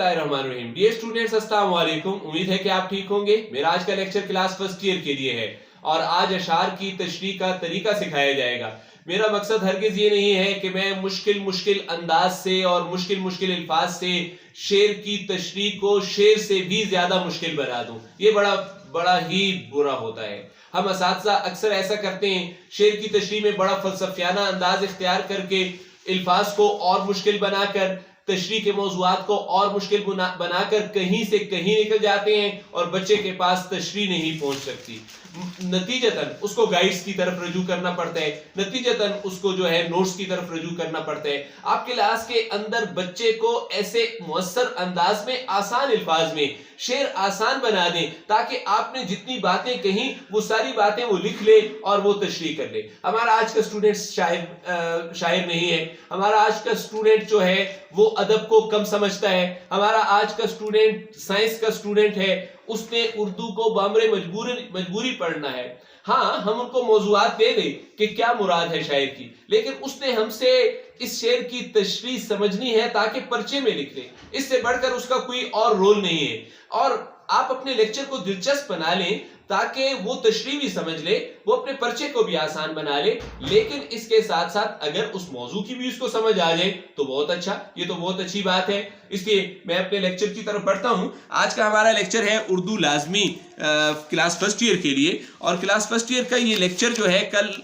बिस्मिल्लाहिर्रहमानिर्रहीम। Dear students, अस्सलाम वालेकुम। उम्मीद है कि आप ठीक होंगे। मेरा आज का लेक्चर क्लास फर्स्ट ईयर के लिए है और आज अशार की तशरीह का तरीका सिखाया जाएगा। मेरा मकसद हरगिज ये नहीं है कि मैं मुश्किल अंदाज से और मुश्किल अल्फाज से शेर की तशरीह को शेर से भी ज्यादा मुश्किल बना दूं। ये बड़ा ही बुरा होता है। हम असातिज़ा अक्सर ऐसा करते हैं, शेर की तशरीह में बड़ा फलसफियाना अंदाज इख्तियार करके अल्फाज को और मुश्किल बनाकर, तशरीह के मौज़ूआत को और मुश्किल बनाकर कहीं से कहीं निकल जाते हैं और बच्चे के पास तशरीह नहीं पहुंच सकती। नतीजतन उसको गाइड्स की तरफ रजू करना पड़ता है, नतीजतन उसको जो है नोट्स की तरफ रजू करना पड़ता है। आप क्लास के अंदर बच्चे को ऐसे मुअस्सर अंदाज में, आसान अल्फाज में शेर आसान बना दें ताकि आपने जितनी बातें कही वो सारी बातें वो लिख ले और वो तशरीह कर ले। हमारा आज का स्टूडेंट शायर नहीं है। हमारा आज का स्टूडेंट जो है वो अदब को कम समझता है। हमारा आज का स्टूडेंट साइंस का स्टूडेंट है, उसने उर्दू को बामरे मजबूरी पढ़ना है। हाँ, हम उनको मौज़ूआत दे दें कि क्या मुराद है शायर की, लेकिन उसने हमसे इस शेर की तशरीह समझनी है ताकि पर्चे में लिख ले। इससे बढ़कर उसका कोई और रोल नहीं है। और आप अपने लेक्चर को दिलचस्प बना लें ताकि वो तशरीह भी समझ ले, वो अपने पर्चे को भी आसान बना ले, लेकिन इसके साथ साथ अगर उस मौजू की भी उसको समझ आ जाए तो बहुत अच्छा, ये तो बहुत अच्छी बात है। इसलिए मैं अपने लेक्चर की तरफ बढ़ता हूं। आज का हमारा लेक्चर है उर्दू लाजमी क्लास फर्स्ट ईयर के लिए, और क्लास फर्स्ट ईयर का ये लेक्चर जो है कल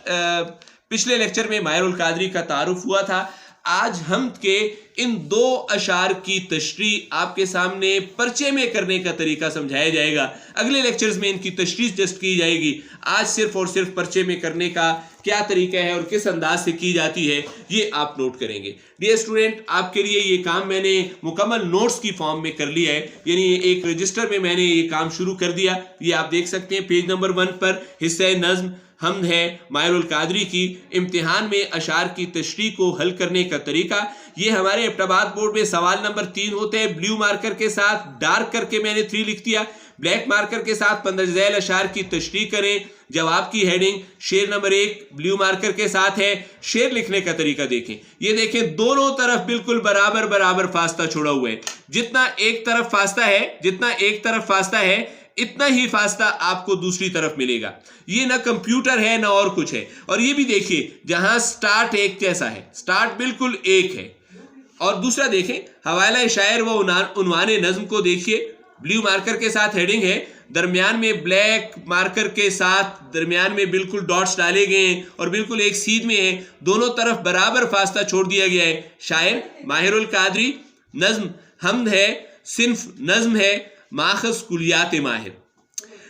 पिछले लेक्चर में माहिरुल कादरी का तारुफ हुआ था। आज हमद के इन दो अशार की तशरीह आपके सामने पर्चे में करने का तरीका समझाया जाएगा। अगले लेक्चर्स में इनकी तशरीह जस्ट की जाएगी। आज सिर्फ और सिर्फ पर्चे में करने का क्या तरीका है और किस अंदाज से की जाती है ये आप नोट करेंगे। डियर स्टूडेंट, आपके लिए ये काम मैंने मुकम्मल नोट्स की फॉर्म में कर लिया है, यानी एक रजिस्टर में मैंने ये काम शुरू कर दिया। ये आप देख सकते हैं पेज नंबर 1 पर हिस्सा नज़्म हमद है माहिरुल कादरी की। इम्तिहान में अशार की तशरीह को हल करने का तरीका, ये हमारे एबटाबाद बोर्ड में सवाल नंबर 3 होते हैं। ब्लू मार्कर के साथ डार्क करके मैंने 3 लिख दिया। ब्लैक मार्कर के साथ 15 झैल अशार की तशरीह करें। जवाब की हेडिंग शेर नंबर 1 ब्लू मार्कर के साथ है। शेर लिखने का तरीका देखें, ये देखें दोनों तरफ बिल्कुल बराबर फासला छोड़ा हुआ है। जितना एक तरफ फासला है इतना ही फासला आपको दूसरी तरफ मिलेगा। ये ना कंप्यूटर है ना और कुछ है। और ये भी देखिए, जहां स्टार्ट एक जैसा है, स्टार्ट बिल्कुल एक है। और दूसरा देखें, हवाला शायर व उन्वाने नज्म को देखिए, ब्लू मार्कर के साथ हेडिंग है, दरमियान में ब्लैक मार्कर के साथ दरमियान में बिल्कुल डॉट्स डाले गए हैं और बिल्कुल एक सीध में है। दोनों तरफ बराबर फासला छोड़ दिया गया है। शायर माहिरुल कादरी, नज्म हमद है, सिन्फ नज्म है, माखज़ कुलियात माहिर।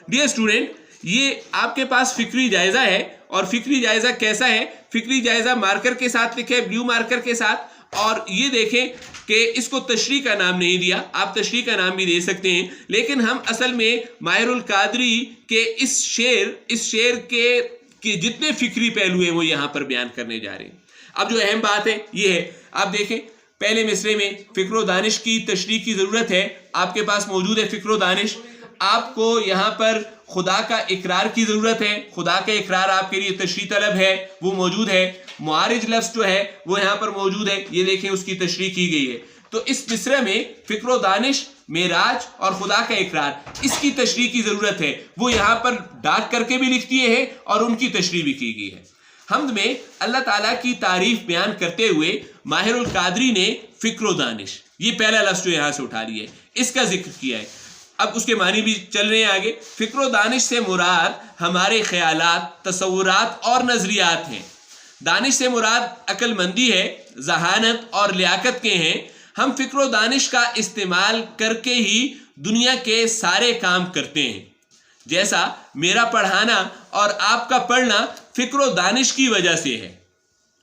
डियर स्टूडेंट, ये आपके पास फिक्री जायजा है। और फिक्री जायजा कैसा है? फिक्री जायजा मार्कर के साथ लिखे है, ब्लू मार्कर के साथ। और ये देखें कि इसको तशरीह का नाम नहीं दिया, आप तशरीह का नाम भी दे सकते हैं, लेकिन हम असल में माहिरुल कादरी के इस शेर के जितने फिक्री पहलू हैं वो यहाँ पर बयान करने जा रहे हैं। अब जो अहम बात है ये है, आप देखें पहले मिसरे में फिक्र दानिश की तशरीह की ज़रूरत है। आपके पास मौजूद है फिक्र दानिश। आपको यहाँ पर खुदा का इकरार की ज़रूरत है। खुदा का इकरार आपके लिए तशरीह तलब है, वो मौजूद है। मुआरिज लफ्ज़ जो है वो यहाँ पर मौजूद है, ये देखें उसकी तशरीह की गई है। तो इस मिसरे में फिक्र दानिश, मेराज और खुदा का इकरार, इसकी तशरीह की ज़रूरत है। वो यहाँ पर डार्क करके भी लिख दिए हैं और उनकी तशरीह भी की गई है। हमद में अल्लाह ताला की तारीफ बयान करते हुए माहिरुल कादरी ने फिक्र दानिश, ये पहला लफ्ज़ जो यहाँ से उठा लिया है, इसका जिक्र किया है। अब उसके मानी भी चल रहे हैं आगे। फिक्र दानिश से मुराद हमारे ख्यालात, तसव्वुरात और नजरियात हैं। दानिश से मुराद अक्लमंदी है, जहानत और लियाकत के हैं। हम फिक्र दानिश का इस्तेमाल करके ही दुनिया के सारे काम करते हैं। जैसा मेरा पढ़ाना और आपका पढ़ना फिक्र दानिश की वजह से है।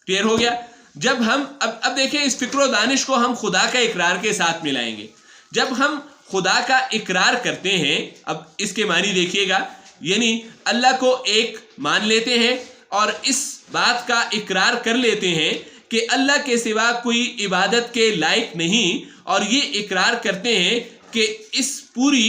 क्लियर हो गया? जब हम अब देखें, इस फिक्र दानिश को हम खुदा का इकरार के साथ मिलाएंगे। जब हम खुदा का इकरार करते हैं, अब इसके मानी देखिएगा, यानी अल्लाह को एक मान लेते हैं और इस बात का इकरार कर लेते हैं कि अल्लाह के सिवा कोई इबादत के लायक नहीं, और ये इकरार करते हैं कि इस पूरी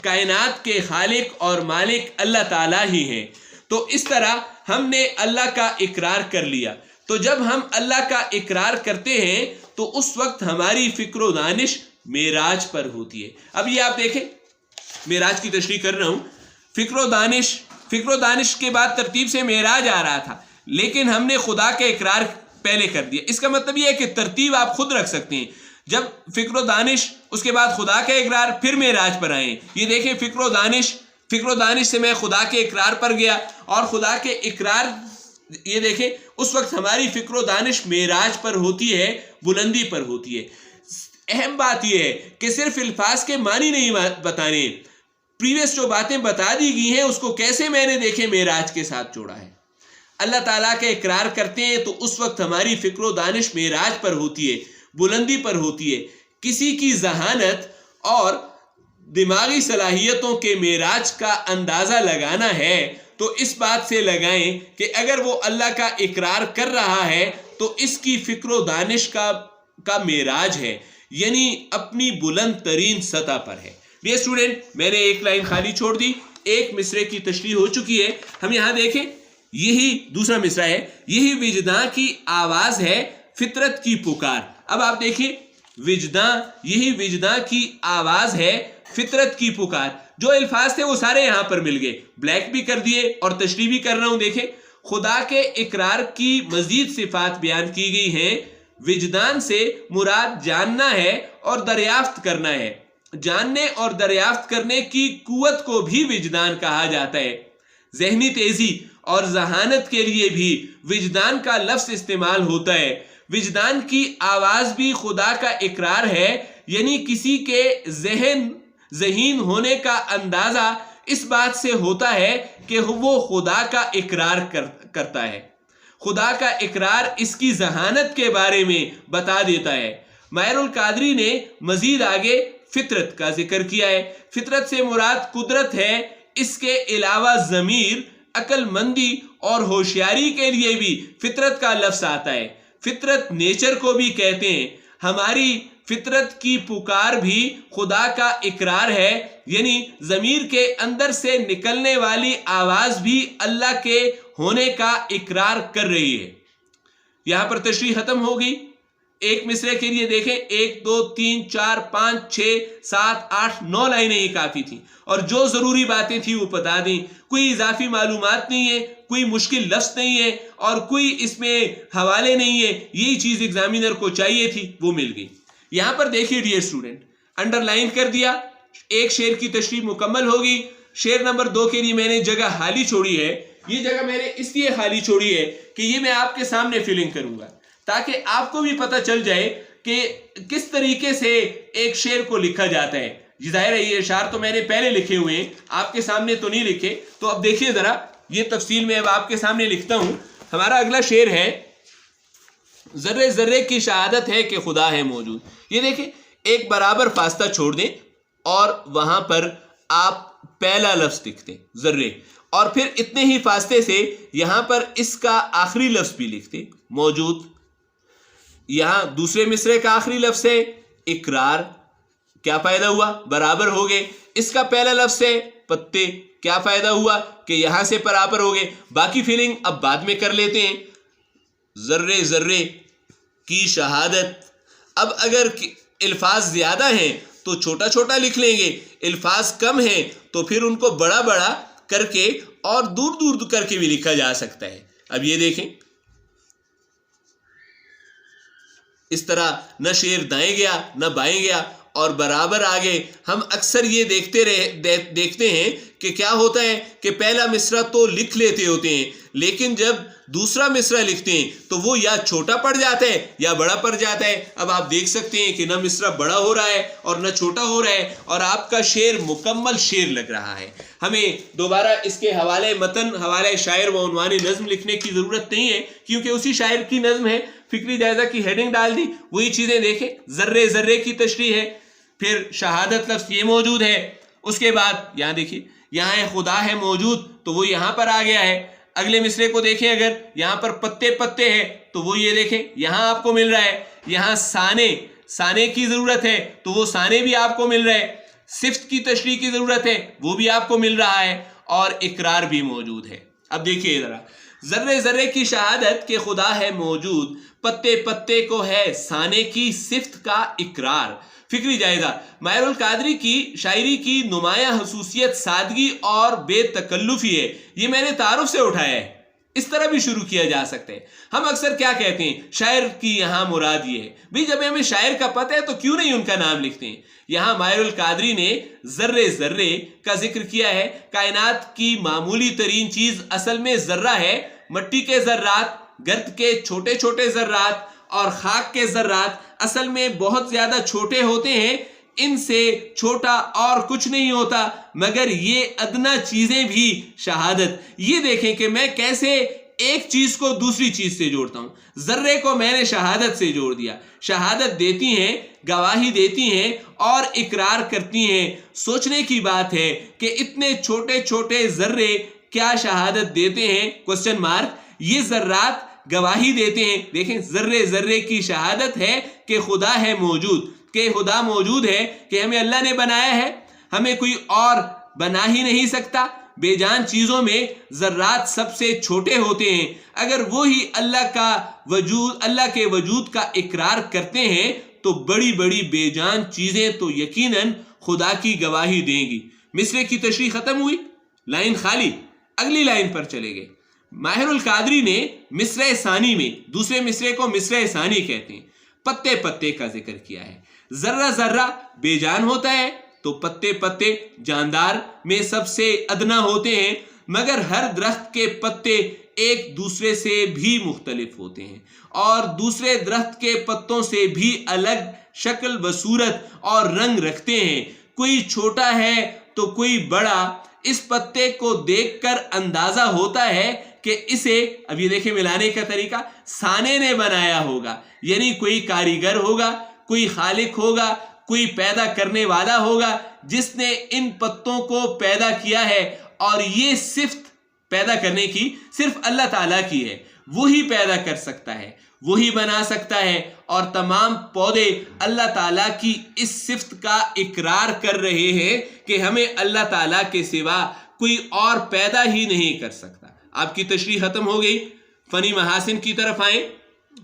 कायनात के खालिक और मालिक अल्लाह ताला ही हैं। तो इस तरह हमने अल्लाह का इकरार कर लिया। तो जब हम अल्लाह का इकरार करते हैं तो उस वक्त हमारी फिक्र दानिश मेराज पर होती है। अब ये आप देखें, मेराज की तशरीह कर रहा हूं। फिक्र दानिश के बाद तरतीब से मेराज आ रहा था, लेकिन हमने खुदा का इकरार पहले कर दिया। इसका मतलब ये है कि तरतीब आप खुद रख सकते हैं। जब फिक्र दानिश, उसके बाद खुदा का इकरार, फिर मेराज पर आए। ये देखें, फिक्र दानिश से मैं खुदा के इकरार पर गया, और खुदा के इकरार, ये देखें, उस वक्त हमारी फिक्र दानिश मेराज पर होती है, बुलंदी पर होती है। अहम बात यह है कि सिर्फ अल्फाज के मानी नहीं बताने, प्रीवियस जो बातें बता दी गई हैं उसको कैसे मैंने देखे मेराज के साथ जोड़ा है। अल्लाह ताला का इकरार करते हैं तो उस वक्त हमारी फिक्र दानिश मेराज पर होती है, बुलंदी पर होती है। किसी की जहानत और दिमागी सलाहियतों के मेराज का अंदाज़ा लगाना है तो इस बात से लगाएं कि अगर वो अल्लाह का इकरार कर रहा है तो इसकी फिक्र दानिश का मेराज है, यानी अपनी बुलंद तरीन सतह पर है। डियर स्टूडेंट, मैंने एक लाइन खाली छोड़ दी, एक मिसरे की तशरीह हो चुकी है। हम यहाँ देखें, यही दूसरा मिसरा है, यही विजदां की आवाज है, फितरत की पुकार। अब आप देखिए, यही विजदां की आवाज है, फितरत की पुकार। जो अल्फाज थे वो सारे यहां पर मिल गए, ब्लैक भी कर दिए और तशरीह भी कर रहा हूं। देखें, खुदा के इकरार की मजीद सिफात बयान की गई हैं। विजदान से मुराद जानना है और दरियाफ्त करना है। जानने और दरियाफ्त करने की कुव्वत को भी विजदान कहा जाता है। जहनी तेजी और जहानत के लिए भी विजदान का लफ्ज इस्तेमाल होता है। विजदान की आवाज भी खुदा का इकरार है, यानी किसी के ज़हीन होने का अंदाजा इस बात से होता है कि वो खुदा का इकरार करता है। खुदा का इकरार इसकी जहानत के बारे में बता देता है। माहिरुल कादरी ने मजीद आगे फितरत का जिक्र किया है। फितरत से मुराद कुदरत है, इसके अलावा ज़मीर, अक्लमंदी और होशियारी के लिए भी फितरत का लफ्ज आता है। फितरत नेचर को भी कहते हैं। हमारी फितरत की पुकार भी खुदा का इकरार है, यानी ज़मीर के अंदर से निकलने वाली आवाज़ भी अल्लाह के होने का इकरार कर रही है। यहां पर तशरीह खत्म होगी। एक मिसरे के लिए देखें, 1 2 3 4 5 6 7 8 9 लाइनें ही काफ़ी थी, और जो ज़रूरी बातें थी वो बता दी। कोई इजाफी मालूमात नहीं है, कोई मुश्किल लफ्ज़ नहीं है, और कोई इसमें हवाले नहीं है। यही चीज़ एग्जामिनर को चाहिए थी, वो मिल गई। यहां पर देखिए डियर स्टूडेंट, अंडरलाइन कर दिया, एक शेर की तशरीह मुकम्मल होगी। शेर नंबर 2 के लिए मैंने जगह खाली छोड़ी है। ये जगह मैंने इसलिए खाली छोड़ी है कि ये मैं आपके सामने फिलिंग करूंगा, ताकि आपको भी पता चल जाए कि किस तरीके से एक शेर को लिखा जाता है। जाहिर है ये अशार तो मैंने पहले लिखे हुए हैं, आपके सामने तो नहीं लिखे। तो अब देखिए जरा, ये तफसील में अब आपके सामने लिखता हूं। हमारा अगला शेर है, जर्रे जर्रे की शहादत है कि खुदा है मौजूद। ये देखें, एक बराबर फासला छोड़ दें और वहां पर आप पहला लफ्ज लिखते जर्रे, और फिर इतने ही फासले से यहां पर इसका आखिरी लफ्ज भी लिखते मौजूद। यहां दूसरे मिसरे का आखिरी लफ्ज है इकरार, क्या फायदा हुआ, बराबर हो गए। इसका पहला लफ्ज है पत्ते, क्या फायदा हुआ कि यहां से बराबर हो गए। बाकी फीलिंग अब बाद में कर लेते हैं। जर्रे जर्रे की शहादत, अब अगर अल्फाज ज्यादा हैं तो छोटा छोटा लिख लेंगे, अल्फाज कम हैं तो फिर उनको बड़ा बड़ा करके और दूर दूर करके भी लिखा जा सकता है। अब ये देखें, इस तरह न शेर दाएं गया न बाएं गया और बराबर आ गए। हम अक्सर ये देखते हैं कि क्या होता है कि पहला मिसरा तो लिख लेते होते हैं, लेकिन जब दूसरा मिसरा लिखते हैं तो वो या छोटा पड़ जाता है या बड़ा पड़ जाता है। अब आप देख सकते हैं कि न मिसरा बड़ा हो रहा है और न छोटा हो रहा है, और आपका शेर मुकम्मल शेर लग रहा है। हमें दोबारा इसके हवाले मतन, हवाले शायर व उन्वानी नज़्म लिखने की ज़रूरत नहीं है, क्योंकि उसी शायर की नज़्म है। फिक्री जायज़ा की हेडिंग डाल दी, वही चीज़ें देखें। जर्रे जर्रे की तशरीह है, फिर शहादत लफ्ज़ ये मौजूद है। उसके बाद यहाँ देखिए, यहाँ है खुदा है मौजूद, तो वो यहाँ पर आ गया है। अगले मिसरे को देखें, अगर यहाँ पर पत्ते पत्ते है तो वो ये देखें यहाँ आपको मिल रहा है। यहाँ साने की ज़रूरत है तो वो साने भी आपको मिल रहा है। सिफ्त की तशरीह की ज़रूरत है, वो भी आपको मिल रहा है, और इकरार भी मौजूद है। अब देखिए ज़रा, ذرے ذرے کی شہادت کہ خدا ہے موجود، پتے پتے کو ہے سانے کی صفت کا اقرار۔ فکری جائزہ، ماہر القادری کی شاعری کی نمایاں خصوصیت سادگی اور بے تکلفی ہے۔ یہ میں نے تعارف سے اٹھایا ہے، اس طرح بھی شروع کیا جا سکتا ہے۔ ہم اکثر کیا کہتے ہیں، شاعر کی یہاں مراد یہ ہے۔ بھی جب ہمیں شاعر کا پتہ ہے تو کیوں نہیں ان کا نام لکھتے ہیں۔ یہاں ماہر القادری نے ذرے ذرے کا ذکر کیا ہے۔ کائنات کی معمولی ترین چیز اصل میں ذرہ ہے۔ مٹی کے ذرات، گرد کے چھوٹے چھوٹے ذرات اور خاک کے ذرات اصل میں بہت زیادہ چھوٹے ہوتے ہیں۔ ان سے چھوٹا اور کچھ نہیں ہوتا مگر یہ ادنا چیزیں بھی شہادت۔ یہ دیکھیں کہ میں کیسے ایک چیز کو دوسری چیز سے جوڑتا ہوں۔ ذرے کو میں نے شہادت سے جوڑ دیا۔ شہادت دیتی ہیں، گواہی دیتی ہیں اور اقرار کرتی ہیں۔ سوچنے کی بات ہے کہ اتنے چھوٹے چھوٹے ذرے کیا شہادت دیتے ہیں؟ Question mark. یہ ذرات گواہی دیتے ہیں۔ دیکھیں، ذرے ذرے کی شہادت ہے کہ خدا ہے موجود، کہ خدا موجود ہے، کہ ہمیں اللہ نے بنایا ہے، ہمیں کوئی اور بنا ہی نہیں سکتا۔ بے جان چیزوں میں ذرات سب سے چھوٹے ہوتے ہیں۔ اگر وہی اللہ کے وجود کا اقرار کرتے ہیں تو بڑی بڑی بے جان چیزیں تو یقیناً خدا کی گواہی دیں گی۔ مصرے کی تشریح ختم ہوئی، لائن خالی، اگلی لائن پر چلے گئے۔ ماہر القادری نے مصرع ثانی میں، دوسرے مصرے کو مصرع ثانی کہتے ہیں، پتے پتے کا ذکر کیا ہے۔ ذرہ ذرہ بے جان ہوتا ہے تو پتے پتے جاندار میں سب سے ادنا ہوتے ہیں، مگر ہر درخت کے پتے ایک دوسرے سے بھی مختلف ہوتے ہیں اور دوسرے درخت کے پتوں سے بھی الگ شکل و صورت اور رنگ رکھتے ہیں۔ کوئی چھوٹا ہے تو کوئی بڑا۔ اس پتے کو دیکھ کر اندازہ ہوتا ہے کہ اسے، اب یہ دیکھیں ملانے کا طریقہ، سانے نے بنایا ہوگا، یعنی کوئی کاریگر ہوگا، کوئی خالق ہوگا، کوئی پیدا کرنے والا ہوگا جس نے ان پتوں کو پیدا کیا ہے، اور یہ صفت پیدا کرنے کی صرف اللہ تعالیٰ کی ہے۔ وہی پیدا کر سکتا ہے، وہی بنا سکتا ہے، اور تمام پودے اللہ تعالیٰ کی اس صفت کا اقرار کر رہے ہیں کہ ہمیں اللہ تعالیٰ کے سوا کوئی اور پیدا ہی نہیں کر سکتا۔ آپ کی تشریح ختم ہو گئی، فنی محاسن کی طرف آئیں۔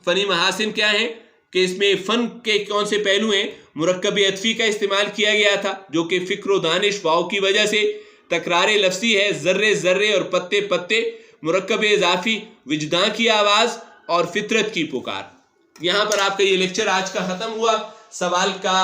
فنی محاسن کیا ہیں کہ اس میں فن کے کون سے پہلو ہیں؟ مرکب عطفی کا استعمال کیا گیا تھا جو کہ فکر و دانش واؤ کی وجہ سے، تکرار لفظی ہے، ذرے ذرے اور پتے پتے، مرکب اضافی، وجدان کی آواز اور فطرت کی پکار۔ یہاں پر آپ کا یہ لیکچر آج کا ختم ہوا۔ سوال کا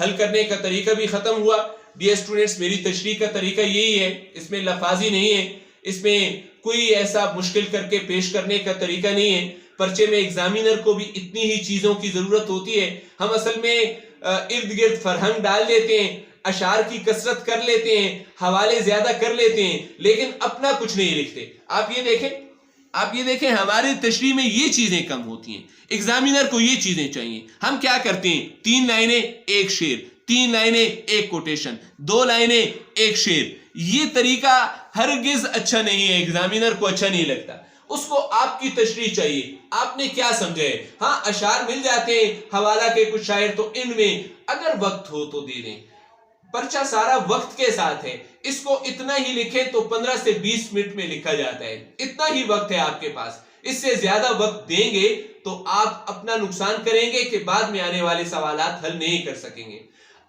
حل کرنے کا طریقہ بھی ختم ہوا۔ ڈیئر اسٹوڈنٹس، میری تشریح کا طریقہ یہی ہے، اس میں لفاظی نہیں ہے، اس میں کوئی ایسا مشکل کر کے پیش کرنے کا طریقہ نہیں ہے۔ پرچے میں ایگزامینر کو بھی اتنی ہی چیزوں کی ضرورت ہوتی ہے۔ ہم اصل میں ارد گرد فرہنگ ڈال دیتے ہیں، اشعار کی کثرت کر لیتے ہیں، حوالے زیادہ کر لیتے ہیں، لیکن اپنا کچھ نہیں لکھتے۔ آپ یہ دیکھیں ہماری تشریح میں یہ چیزیں کم ہوتی ہیں، ایگزامینر کو یہ چیزیں چاہیے۔ ہم کیا کرتے ہیں؟ 3 لائنیں ایک شعر، 3 لائنیں ایک کوٹیشن، 2 لائنیں ایک شعر۔ یہ طریقہ ہرگز اچھا نہیں ہے، ایگزامینر کو اچھا نہیں لگتا۔ اس کو آپ کی تشریح چاہیے، آپ نے کیا سمجھا ہے۔ ہاں اشعار مل جاتے ہیں حوالہ کے کچھ شاعر، تو ان میں اگر وقت ہو تو دے دیں۔ پرچہ سارا وقت کے ساتھ ہے، اس کو اتنا ہی لکھیں تو 15 سے 20 منٹ میں لکھا جاتا ہے، اتنا ہی وقت ہے آپ کے پاس۔ اس سے زیادہ وقت دیں گے تو آپ اپنا نقصان کریں گے کہ بعد میں آنے والے سوالات حل نہیں کر سکیں گے۔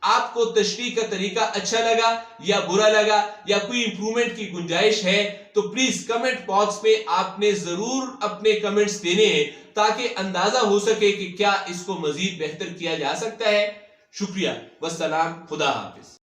آپ کو تشریح کا طریقہ اچھا لگا یا برا لگا یا کوئی امپرومنٹ کی گنجائش ہے تو پلیز کمنٹ باکس میں آپ نے ضرور اپنے کمنٹس دینے ہیں تاکہ اندازہ ہو سکے کہ کیا اس کو مزید بہتر کیا جا سکتا ہے۔ شکریہ، والسلام، خدا حافظ۔